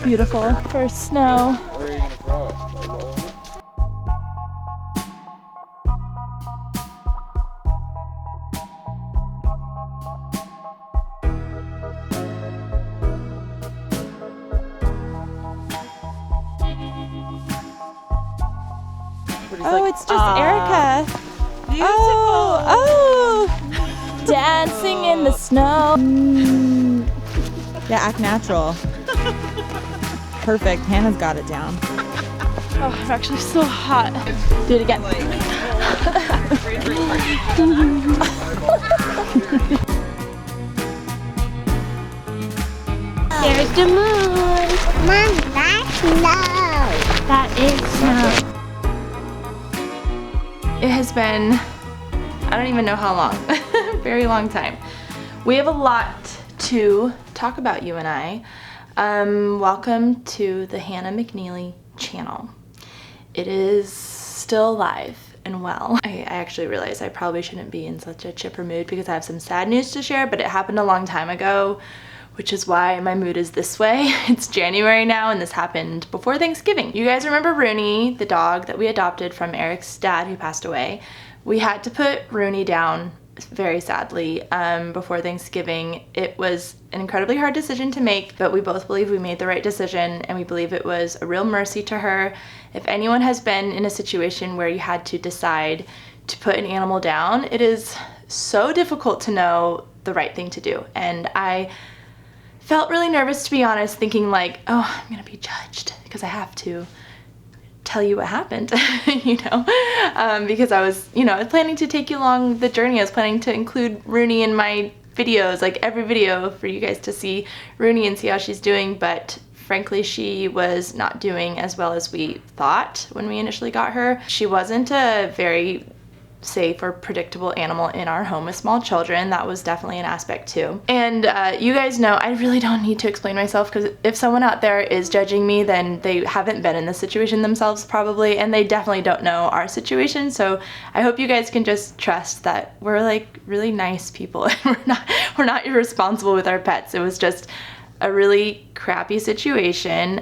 beautiful for snow. Where are you gonna throw it? Oh, it's just Erica. Oh, dancing in the snow. Yeah, act natural. Perfect. Hannah's got it down. Oh, I'm actually so hot. Do it again. There's the moon. Mom, that's snow. That is snow. It has been, I don't even know how long, very long time. We have a lot to talk about, you and I. Welcome to the Hannah McNeely channel. It is still alive and well. I actually realized I probably shouldn't be in such a chipper mood because I have some sad news to share, but it happened a long time ago, which is why my mood is this way. It's January now and this happened before Thanksgiving. You guys remember Rooney, the dog that we adopted from Eric's dad who passed away? We had to put Rooney down very sadly before Thanksgiving. It was an incredibly hard decision to make, but we both believe we made the right decision and we believe it was a real mercy to her. If anyone has been in a situation where you had to decide to put an animal down, it is so difficult to know the right thing to do. And I felt really nervous, to be honest, thinking like, oh, I'm gonna be judged because I have to tell you what happened, you know, because I was planning to take you along the journey. I was planning to include Rooney in my videos, like every video for you guys to see Rooney and see how she's doing, but frankly, she was not doing as well as we thought when we initially got her. She wasn't a very safe or predictable animal in our home with small children. That was definitely an aspect too. And you guys know I really don't need to explain myself, because if someone out there is judging me, then they haven't been in this situation themselves probably, and they definitely don't know our situation. So I hope you guys can just trust that we're like really nice people and we're not irresponsible with our pets. It was just a really crappy situation.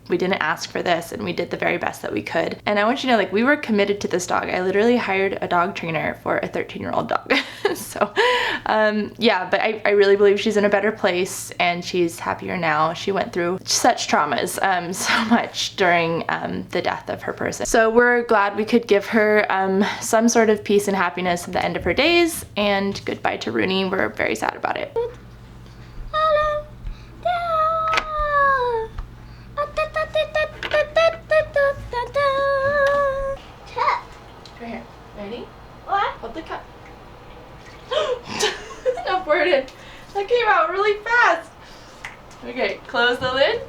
We didn't ask for this and we did the very best that we could. And I want you to know, like, we were committed to this dog. I literally hired a dog trainer for a 13-year-old dog. So yeah, but I really believe she's in a better place and she's happier now. She went through such traumas, so much during the death of her person. So we're glad we could give her some sort of peace and happiness at the end of her days, and goodbye to Rooney. We're very sad about it. Right here. Ready? What? Hold the cup. No, pour it in. That came out really fast. Okay, close the lid.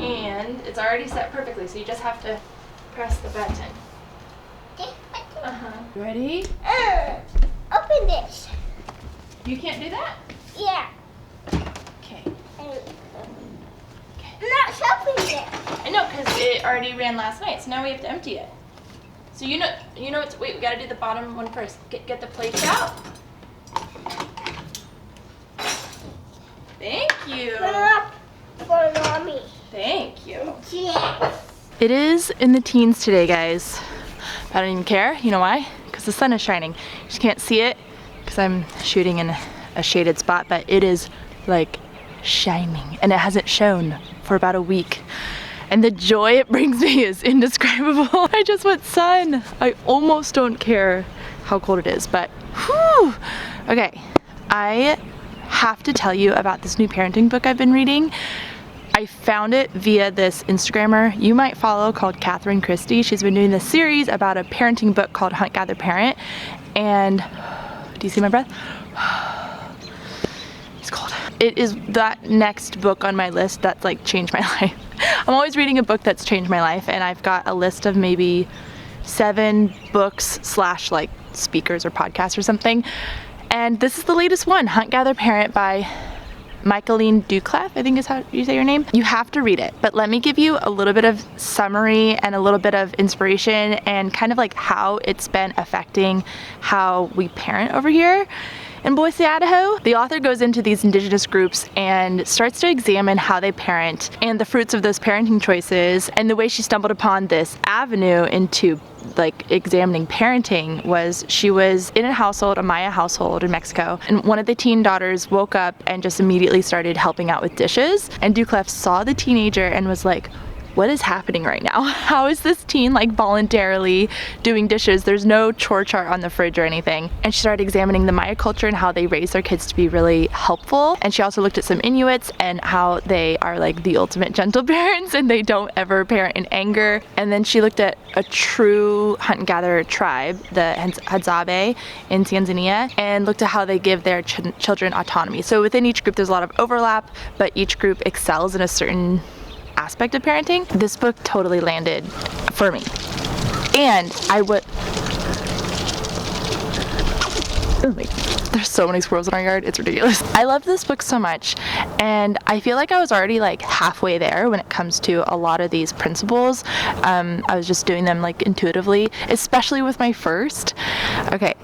And it's already set perfectly, so you just have to press the button. Uh-huh. Ready? Open this. You can't do that? Yeah. Okay. Not open it. I know, because it already ran last night, so now we have to empty it. So you know it's, wait, we gotta do the bottom one first. Get the plates out. Thank you. Put it up for mommy. Thank you. Yes. It is in the teens today, guys. I don't even care. You know why? Because the sun is shining. You just can't see it because I'm shooting in a shaded spot, but it is like shining, and it hasn't shone for about a week. And the joy it brings me is indescribable. I just want sun. I almost don't care how cold it is, but whew. Okay, I have to tell you about this new parenting book I've been reading. I found it via this Instagrammer you might follow called Catherine Christie. She's been doing this series about a parenting book called Hunt, Gather, Parent. And do you see my breath? It's cold. It is that next book on my list that's like changed my life. I'm always reading a book that's changed my life, and I've got a list of maybe 7 books / like speakers or podcasts or something. And this is the latest one, Hunt, Gather, Parent by Michaeline Doucleff, I think is how you say your name. You have to read it, but let me give you a little bit of summary and a little bit of inspiration and kind of like how it's been affecting how we parent over here. In Boise, Idaho, the author goes into these indigenous groups and starts to examine how they parent and the fruits of those parenting choices. And the way she stumbled upon this avenue into like examining parenting was she was in a Maya household in Mexico, and one of the teen daughters woke up and just immediately started helping out with dishes, and Duclef saw the teenager and was like, what is happening right now? How is this teen like voluntarily doing dishes? There's no chore chart on the fridge or anything. And she started examining the Maya culture and how they raise their kids to be really helpful. And she also looked at some Inuits and how they are like the ultimate gentle parents and they don't ever parent in anger. And then she looked at a true hunt and gatherer tribe, the Hadzabe in Tanzania, and looked at how they give their children autonomy. So within each group there's a lot of overlap, but each group excels in a certain aspect of parenting. This book totally landed for me. And there's so many squirrels in our yard, it's ridiculous. I love this book so much, and I feel like I was already like halfway there when it comes to a lot of these principles. I was just doing them like intuitively, especially with my first. Okay.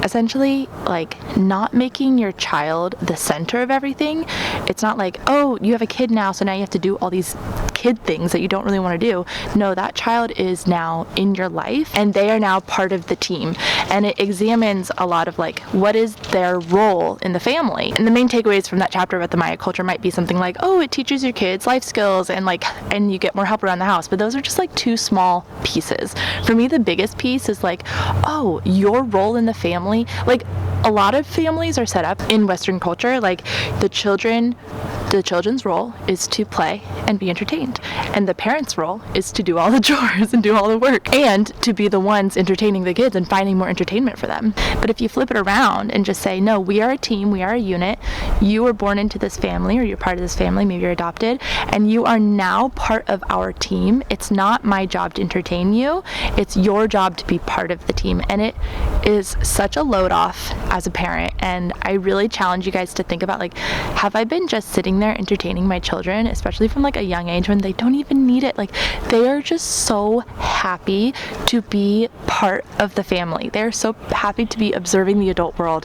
Essentially, like, not making your child the center of everything. It's not like, oh, you have a kid now, so now you have to do all these kid things that you don't really want to do. No, that child is now in your life, and they are now part of the team. And it examines a lot of, like, what is their role in the family. And the main takeaways from that chapter about the Maya culture might be something like, oh, it teaches your kids life skills, and, like, and you get more help around the house. But those are just, like, two small pieces. For me, the biggest piece is, like, oh, your role in the family. Like, a lot of families are set up in Western culture, like the children's role is to play and be entertained, and the parents' role is to do all the chores and do all the work, and to be the ones entertaining the kids and finding more entertainment for them. But if you flip it around and just say, no, we are a team, we are a unit, you were born into this family, or you're part of this family, maybe you're adopted, and you are now part of our team. It's not my job to entertain you, it's your job to be part of the team. And it is such a load off as a parent, and I really challenge you guys to think about, like, have I been just sitting there entertaining my children, especially from like a young age when they don't even need it? Like, they are just so happy to be part of the family. They're so happy to be observing the adult world.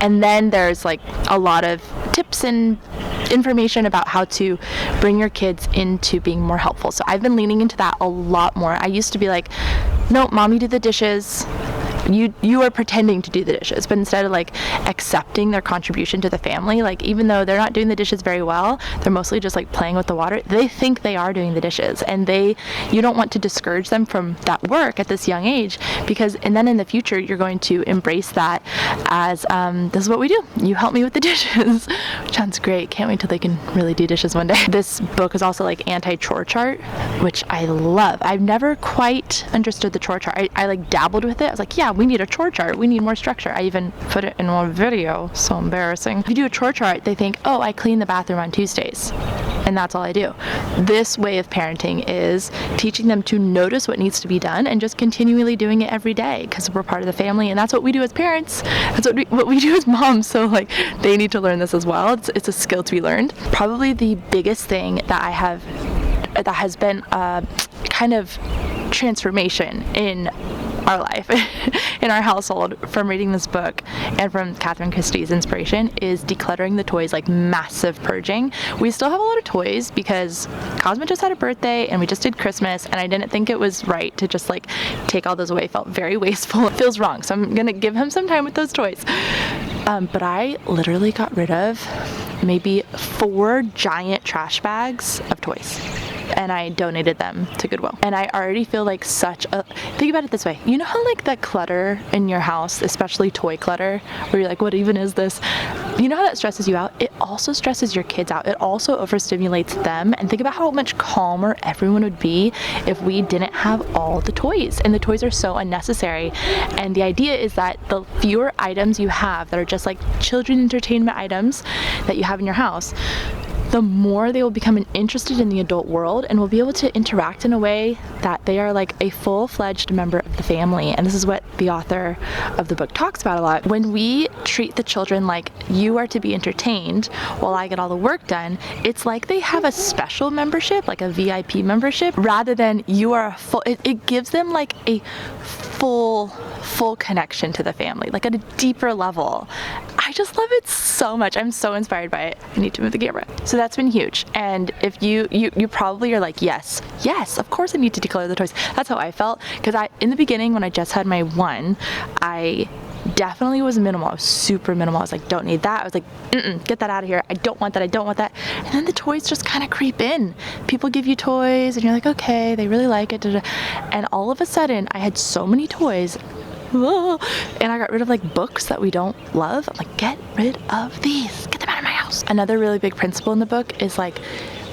And then there's like a lot of tips and information about how to bring your kids into being more helpful. So I've been leaning into that a lot more. I used to be like, no, mommy did the dishes. You are pretending to do the dishes, but instead of like accepting their contribution to the family, like even though they're not doing the dishes very well, they're mostly just like playing with the water, they think they are doing the dishes, and you don't want to discourage them from that work at this young age, and then in the future you're going to embrace that as this is what we do, you help me with the dishes, which sounds great. Can't wait till they can really do dishes one day. This book is also like anti-chore chart, which I love. I've never quite understood the chore chart. I like dabbled with it. I was like, yeah, we need a chore chart. We need more structure. I even put it in one video. So embarrassing. If you do a chore chart, they think, oh, I clean the bathroom on Tuesdays, and that's all I do. This way of parenting is teaching them to notice what needs to be done and just continually doing it every day, because we're part of the family, and that's what we do as parents. That's what we do as moms. So like, they need to learn this as well. It's a skill to be learned. Probably the biggest thing that has been a kind of transformation in our life, in our household, from reading this book and from Catherine Christie's inspiration, is decluttering the toys, like massive purging. We still have a lot of toys because Cosmo just had a birthday and we just did Christmas, and I didn't think it was right to just like take all those away. It felt very wasteful. It feels wrong, so I'm gonna give him some time with those toys. But I literally got rid of maybe 4 giant trash bags of toys, and I donated them to Goodwill. And I already feel like think about it this way. You know how like that clutter in your house, especially toy clutter, where you're like, what even is this? You know how that stresses you out? It also stresses your kids out. It also overstimulates them. And think about how much calmer everyone would be if we didn't have all the toys. And the toys are so unnecessary. And the idea is that the fewer items you have that are just like children entertainment items that you have in your house, the more they will become interested in the adult world and will be able to interact in a way that they are like a full-fledged member of the family. And this is what the author of the book talks about a lot. When we treat the children like you are to be entertained while I get all the work done, it's like they have a special membership, like a VIP membership, rather than you are a full, it gives them like a full connection to the family, like at a deeper level. I just love it so much. I'm so inspired by it. I need to move the camera. So that's been huge. And if you probably are like, yes, of course I need to declutter the toys. That's how I felt. Because in the beginning, when I just had my one, I definitely was minimal. I was super minimal. I was like, don't need that. I was like, get that out of here. I don't want that. I don't want that. And then the toys just kind of creep in. People give you toys and you're like, okay, they really like it. And all of a sudden I had so many toys. And I got rid of like books that we don't love. I'm like, get rid of these. Get them out of my house. Another really big principle in the book is like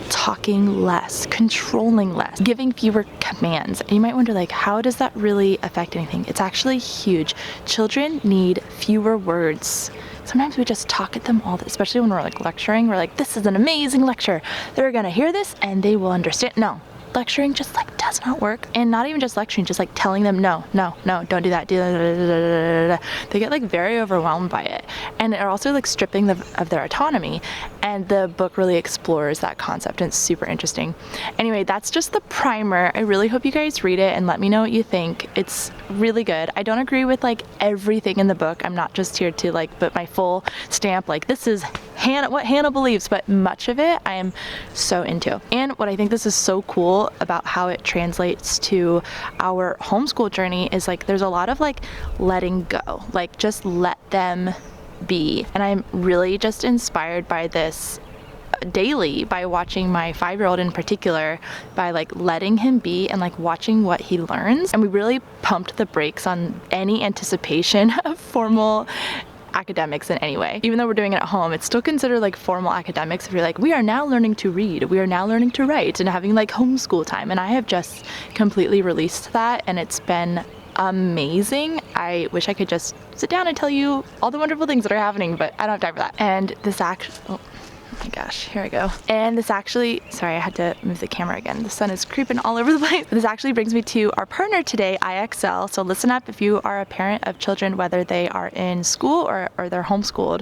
talking less, controlling less, giving fewer commands. And you might wonder, like, how does that really affect anything? It's actually huge. Children need fewer words. Sometimes we just talk at them especially when we're like lecturing. We're like, this is an amazing lecture. They're gonna hear this and they will understand. No. Lecturing just like does not work. And not even just lecturing, just like telling them no, don't do that. They get like very overwhelmed by it. And they're also like stripping of their autonomy. And the book really explores that concept and it's super interesting. Anyway, that's just the primer. I really hope you guys read it and let me know what you think. It's really good. I don't agree with like everything in the book. I'm not just here to like put my full stamp like this is what Hannah believes, but much of it I am so into. And what I think this is so cool about how it translates to our homeschool journey is like there's a lot of like letting go, like just let them be. And I'm really just inspired by this daily by watching my 5-year-old in particular, by like letting him be and like watching what he learns. And we really pumped the brakes on any anticipation of formal academics in any way. Even though we're doing it at home, it's still considered like formal academics if you're like, we are now learning to read, we are now learning to write, and having like homeschool time. And I have just completely released that and it's been amazing. I wish I could just sit down and tell you all the wonderful things that are happening, but I don't have time for that. And this oh my gosh, here I go. And this actually, sorry, I had to move the camera again. The sun is creeping all over the place. But this actually brings me to our partner today, IXL. So listen up if you are a parent of children, whether they are in school or they're homeschooled.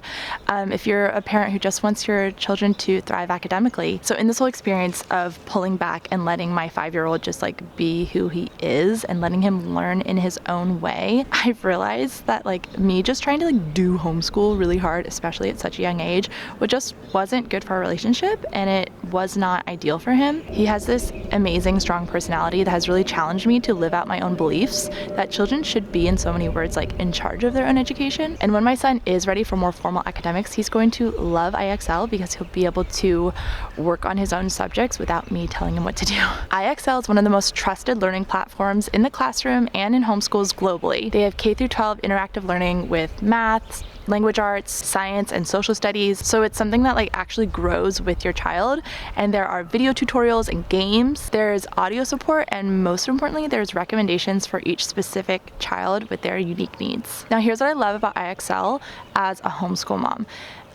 If you're a parent who just wants your children to thrive academically. So in this whole experience of pulling back and letting my 5-year-old just like be who he is and letting him learn in his own way, I've realized that like me just trying to like do homeschool really hard, especially at such a young age, just wasn't good for our relationship and it was not ideal for him. He has this amazing, strong personality that has really challenged me to live out my own beliefs that children should be, in so many words, like in charge of their own education. And when my son is ready for more formal academics, he's going to love IXL because he'll be able to work on his own subjects without me telling him what to do. IXL is one of the most trusted learning platforms in the classroom and in homeschools globally. They have K-12 interactive learning with math, language arts, science, and social studies. So it's something that like actually grows with your child. And there are video tutorials and games. There's audio support, and most importantly, there's recommendations for each specific child with their unique needs. Now, here's what I love about IXL as a homeschool mom.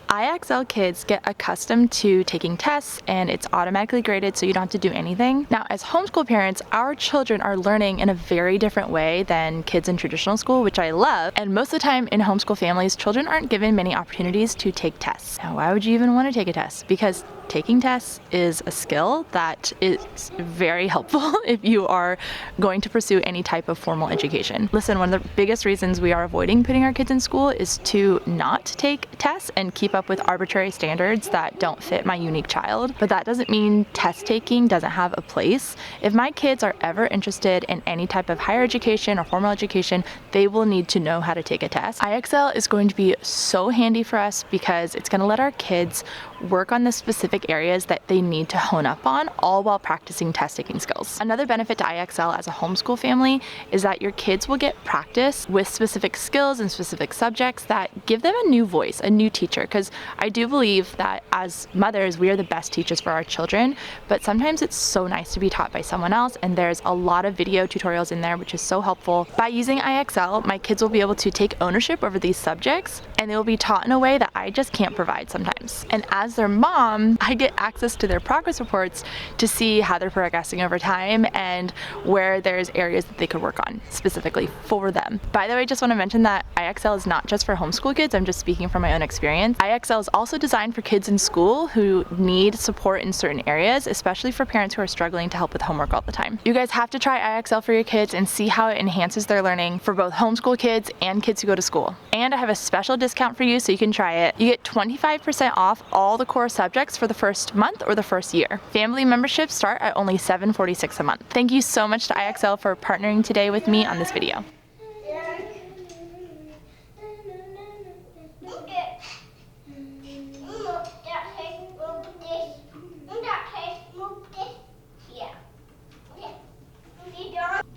IXL kids get accustomed to taking tests and it's automatically graded so you don't have to do anything. Now, as homeschool parents, our children are learning in a very different way than kids in traditional school, which I love. And most of the time in homeschool families, children aren't given many opportunities to take tests. Now, why would you even want to take a test? Because taking tests is a skill that is very helpful if you are going to pursue any type of formal education. Listen, one of the biggest reasons we are avoiding putting our kids in school is to not take tests and keep up with arbitrary standards that don't fit my unique child. But that doesn't mean test taking doesn't have a place. If my kids are ever interested in any type of higher education or formal education, they will need to know how to take a test. IXL is going to be so handy for us because it's going to let our kids work on the specific areas that they need to hone up on, all while practicing test taking skills. Another benefit to IXL as a homeschool family is that your kids will get practice with specific skills and specific subjects that give them a new voice, a new teacher. Because I do believe that as mothers, we are the best teachers for our children, but sometimes it's so nice to be taught by someone else, and there's a lot of video tutorials in there, which is so helpful. By using IXL, my kids will be able to take ownership over these subjects, and they will be taught in a way that I just can't provide sometimes. And as as their mom, I get access to their progress reports to see how they're progressing over time and where there's areas that they could work on specifically for them. By the way, I just want to mention that IXL is not just for homeschool kids. I'm just speaking from my own experience. IXL is also designed for kids in school who need support in certain areas, especially for parents who are struggling to help with homework all the time. You guys have to try IXL for your kids and see how it enhances their learning for both homeschool kids and kids who go to school. And I have a special discount for you so you can try it. You get 25% off all the core subjects for the first month or the first year. Family memberships start at only $7.46 a month. Thank you so much to IXL for partnering today with me on this video.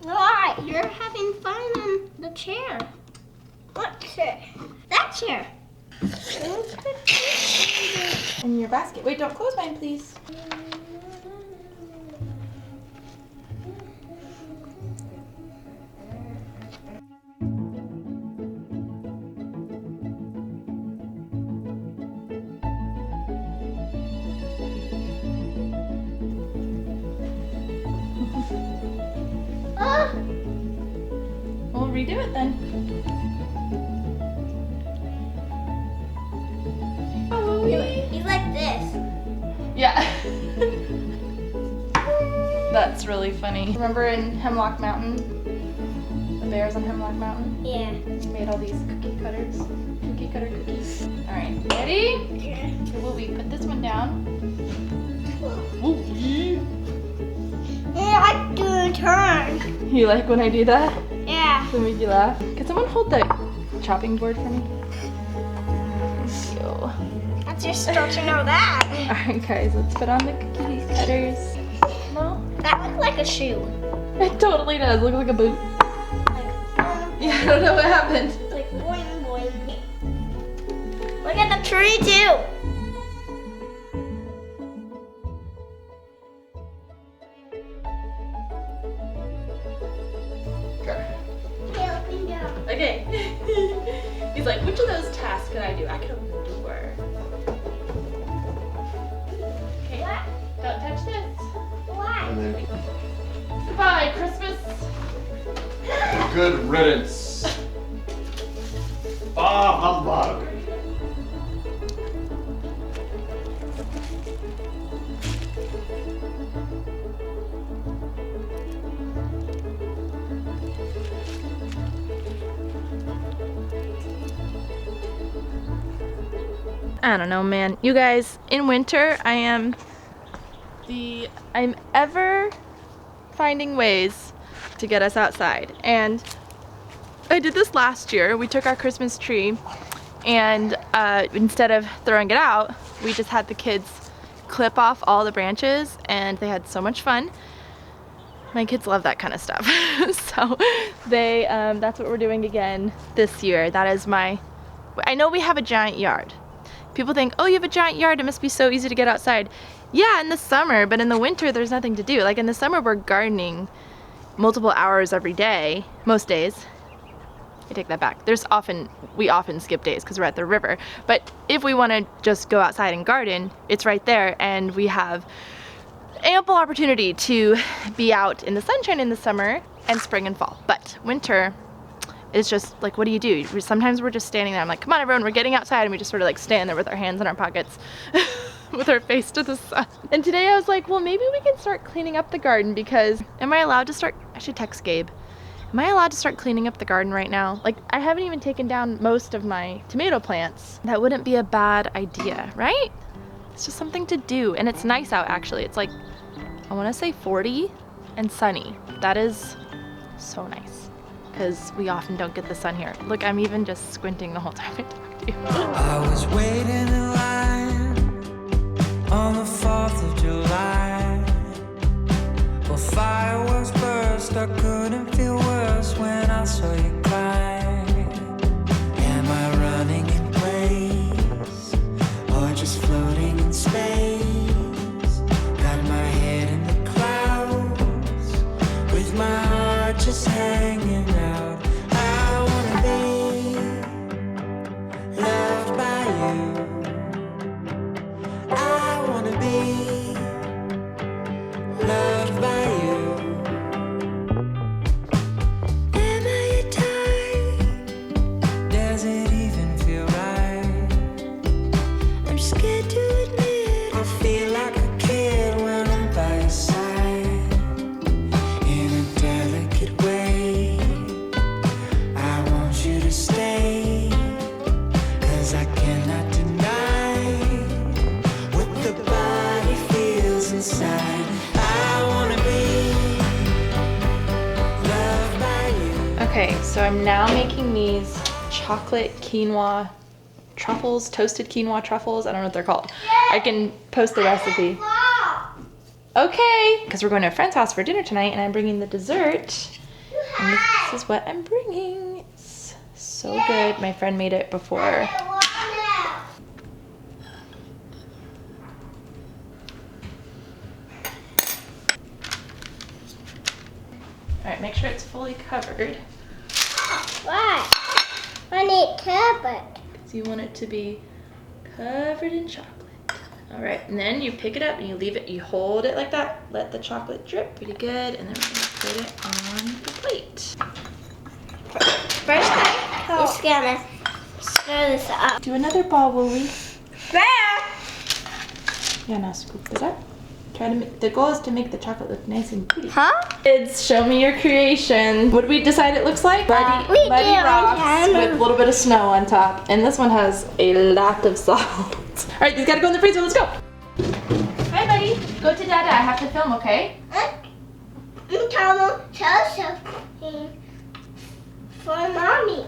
Alright, you're having fun on the chair. What chair? That chair. In your basket. Wait, don't close mine, please. We'll redo it then. He's like this. Yeah. That's really funny. Remember in Hemlock Mountain? The bears on Hemlock Mountain? Yeah. We made all these cookie cutters. Cookie cutter cookies. Alright, ready? Yeah. Will we put this one down? I like doing turn. You like when I do that? Yeah. Does it make you laugh? Can someone hold the chopping board for me? Thank you. I just don't you know that. Alright guys, let's put on the cookie cutters. No? That looks like a shoe. It totally does. Look like a boot. Yeah, I don't know what happened. Like boing boing. Look at the tree too. Okay. He's like, which of those tasks can I do? I can open the door. Okay. What? Don't touch this. Why? Goodbye, Christmas. Good riddance. Ah, humbug. I don't know, man. You guys, in winter, I'm ever finding ways to get us outside. And I did this last year. We took our Christmas tree and instead of throwing it out, we just had the kids clip off all the branches and they had so much fun. My kids love that kind of stuff. So that's what we're doing again this year. That is I know we have a giant yard. People think, oh, you have a giant yard, it must be so easy to get outside. Yeah, in the summer, but in the winter, there's nothing to do. Like in the summer, we're gardening multiple hours every day, most days. I take that back. We often skip days because we're at the river. But if we want to just go outside and garden, it's right there, and we have ample opportunity to be out in the sunshine in the summer and spring and fall. But winter, it's just like, what do you do? Sometimes we're just standing there. I'm like, come on, everyone, we're getting outside. And we just sort of like stand there with our hands in our pockets with our face to the sun. And today I was like, well, maybe we can start cleaning up the garden because am I allowed to start? I should text Gabe. Am I allowed to start cleaning up the garden right now? Like, I haven't even taken down most of my tomato plants. That wouldn't be a bad idea, right? It's just something to do. And it's nice out, actually. It's like, I want to say 40 and sunny. That is so nice. Because we often don't get the sun here. Look, I'm even just squinting the whole time I talk to you. I was waiting in line on the 4th of July. Well, fireworks burst, I couldn't feel worse when I saw you cry. Am I running in place or just floating in space? Got my head in the clouds with my heart just hanging out. I wanna be loved by you. is inside. I wanna be loved by you. Okay, so I'm now making these chocolate quinoa truffles, toasted quinoa truffles. I don't know what they're called. I can post the recipe. Okay, because we're going to a friend's house for dinner tonight and I'm bringing the dessert. And this is what I'm bringing. It's so good. My friend made it before. All right, make sure it's fully covered. Why? I need covered. So you want it to be covered in chocolate. All right, and then you pick it up and you leave it, you hold it like that, let the chocolate drip pretty good, and then we're gonna put it on the plate. First, I'm just gonna stir this up. Do another ball, Wooly. There. Yeah, now scoop it up. Try to make, the goal is to make the chocolate look nice and pretty. Huh? Kids, show me your creation. What did we decide it looks like? Muddy we did rocks on with a little bit of snow on top. And this one has a lot of salt. All right, these gotta go in the freezer, let's go. Hi, buddy. Go to Dada, I have to film, okay? Tell something for mommy.